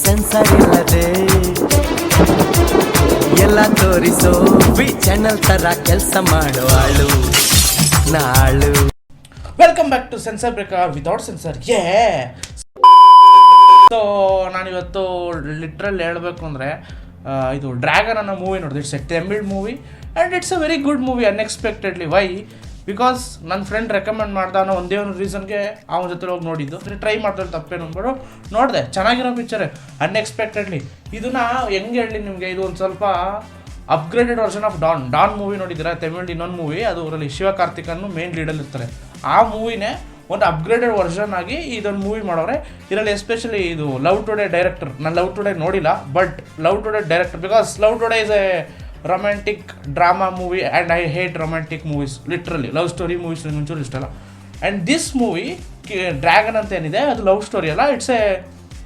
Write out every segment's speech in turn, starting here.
Sensor ಇಲ್ಲದೆ ಎಲ್ಲ ತೋರಿಸೋ ವಿ ಚಾನಲ್ ತರ ಕೆಲಸ ಮಾಡುವಾಳು ನಾಳು. Welcome back to censor breaker without censor. So ನಾನಿವತ್ತು ಲಿಟ್ರಲ್ ಹೇಳಬೇಕು ಅಂದರೆ ಇದು ಡ್ರ್ಯಾಗನ್ ಅನ್ನೋ ಮೂವಿ ನೋಡಿದೆ. It's a Tamil movie and it's a very good movie unexpectedly. Why? Because ನನ್ನ ಫ್ರೆಂಡ್ ರೆಕಮೆಂಡ್ ಮಾಡ್ದ ಅನ್ನೋ ಒಂದೇ ಒಂದು ರೀಸನ್ಗೆ ಅವನ ಜೊತೆ ಹೋಗಿ ನೋಡಿದ್ದು. ಟ್ರೈ ಮಾಡಿದ್ರೆ ತಪ್ಪೇನು ಅಂದ್ಬಿಟ್ಟು ನೋಡಿದೆ. ಚೆನ್ನಾಗಿರೋ ಪಿಕ್ಚರ್ ಅನ್ಎಕ್ಸ್ಪೆಕ್ಟೆಡ್ಲಿ. ಇದನ್ನು ಹೆಂಗೆ ಹೇಳಿ ನಿಮಗೆ, ಇದು ಒಂದು ಸ್ವಲ್ಪ upgraded version of Don movie ನೋಡಿದ್ದೀರಾ? ತಮಿಳ್ ಇನ್ನೊಂದು ಮೂವಿ, ಅದು ಅದರಲ್ಲಿ ಶಿವಕಾರ್ತಿಕನ್ನು ಮೇನ್ ಲೀಡಲ್ಲಿ ಇರ್ತಾರೆ. ಆ ಮೂವಿನೇ ಒಂದು ಅಪ್ಗ್ರೇಡೆಡ್ ವರ್ಷನ್ ಆಗಿ ಇದೊಂದು ಮೂವಿ ಮಾಡೋರೆ. ಇದರಲ್ಲಿ ಎಸ್ಪೆಷಲಿ ಇದು ಲವ್ ಟುಡೇ ಡೈರೆಕ್ಟರ್, ನಾನು ಲವ್ ಟುಡೇ ನೋಡಿಲ್ಲ, but love today director, because love today is a romantic drama movie and I hate romantic movies. Literally love story movies ಮುಂಚೂರು ಇಷ್ಟಲ್ಲ. ಆ್ಯಂಡ್ ದಿಸ್ ಮೂವಿ ಡ್ರ್ಯಾಗನ್ ಅಂತ ಏನಿದೆ ಅದು love story ಅಲ್ಲ, it's a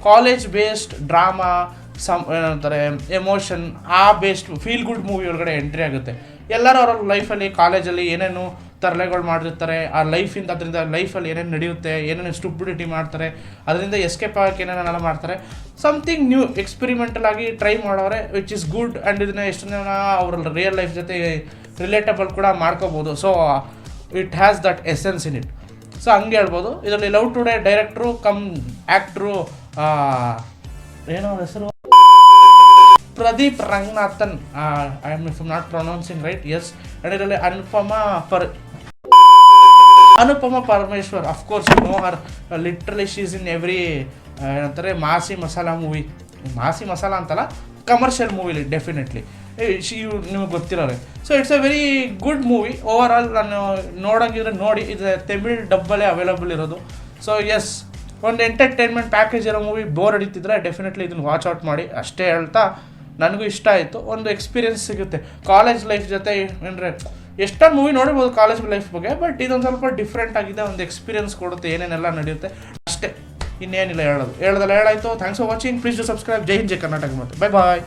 college based drama, ಏನಂತಾರೆ emotion, ಆ based feel good movie ಒಳಗಡೆ entry ಆಗುತ್ತೆ. ಎಲ್ಲರೂ ಅವ್ರ ಲೈಫಲ್ಲಿ ಕಾಲೇಜಲ್ಲಿ ಏನೇನು ತರಲೆಗಳು ಮಾಡಿರ್ತಾರೆ, ಆ ಲೈಫಿಂದ ಅದರಿಂದ ಲೈಫಲ್ಲಿ ಏನೇನು ನಡೆಯುತ್ತೆ, ಏನೇನು ಸ್ಟುಪಿಡಿಟಿ ಮಾಡ್ತಾರೆ, ಅದರಿಂದ ಎಸ್ಕೇಪ್ ಆಗೋಕ್ಕೆ ಏನೇನೆಲ್ಲ ಮಾಡ್ತಾರೆ. ಸಮಥಿಂಗ್ ನ್ಯೂ ಎಕ್ಸ್ಪೆರಿಮೆಂಟಲ್ ಆಗಿ ಟ್ರೈ ಮಾಡೋರೆ, ವಿಚ್ ಇಸ್ ಗುಡ್. ಆ್ಯಂಡ್ ಇದನ್ನ ಎಷ್ಟು ಜನ ಅವ್ರ ರಿಯಲ್ ಲೈಫ್ ಜೊತೆ ರಿಲೇಟಬಲ್ ಕೂಡ ಮಾಡ್ಕೋಬೋದು. So it has that essence in it. So ಹಂಗೆ ಹೇಳ್ಬೋದು. ಇದರಲ್ಲಿ love today director come actor ಏನೋ ಹೆಸರು Pradeep Ranganathan, I am if not pronouncing right, yes. And ಇದರಲ್ಲಿ Anupama Parameshwar, of course you know her, literally she is in every ಏನಂತಾರೆ massy masala movie. Massy masala ಅಂತಲ್ಲ, commercial ಮೂವಿಲಿ definitely ನಿಮಗೆ ಗೊತ್ತಿರೋರೆ. So it's a very good movie over all. ನಾನು ನೋಡೋಂಗಿದ್ರೆ ನೋಡಿ, ಇದು ತಮಿಳ್ ಡಬ್ಬಲ್ಲೇ ಅವೈಲಬಲ್ ಇರೋದು. ಸೊ ಎಸ್, ಒಂದು ಎಂಟರ್ಟೈನ್ಮೆಂಟ್ ಪ್ಯಾಕೇಜ್ ಇರೋ ಮೂವಿ ಬೋರ್ ಹೊಡಿತಿದ್ರೆ ಡೆಫಿನೆಟ್ಲಿ ಇದನ್ನು ವಾಚ್ ಔಟ್ ಮಾಡಿ ಅಷ್ಟೇ ಹೇಳ್ತಾ. ನನಗೂ ಇಷ್ಟ ಆಯಿತು, ಒಂದು ಎಕ್ಸ್ಪೀರಿಯನ್ಸ್ ಸಿಗುತ್ತೆ ಕಾಲೇಜ್ ಲೈಫ್ ಜೊತೆ. ಏನಂದರೆ ಎಷ್ಟೊಂದು ಮೂವಿ ನೋಡಿರ್ಬೋದು ಕಾಲೇಜ್ ಲೈಫ್ ಬಗ್ಗೆ, ಬಟ್ ಇದೊಂದು ಸ್ವಲ್ಪ ಡಿಫ್ರೆಂಟ್ ಆಗಿದೆ, ಒಂದು ಎಕ್ಸ್ಪೀರಿಯನ್ಸ್ ಕೊಡುತ್ತೆ, ಏನೇನೆಲ್ಲ ನಡೆಯುತ್ತೆ ಅಷ್ಟೇ, ಇನ್ನೇನಿಲ್ಲ ಹೇಳೋದು. ಹೇಳಾಯಿತು. Thanks for watching. Please to subscribe. ಜೈ ಹಿಂದ್, ಜೈ ಕರ್ನಾಟಕ. ಮತ್ತೆ ಬೈ ಬಾಯ್.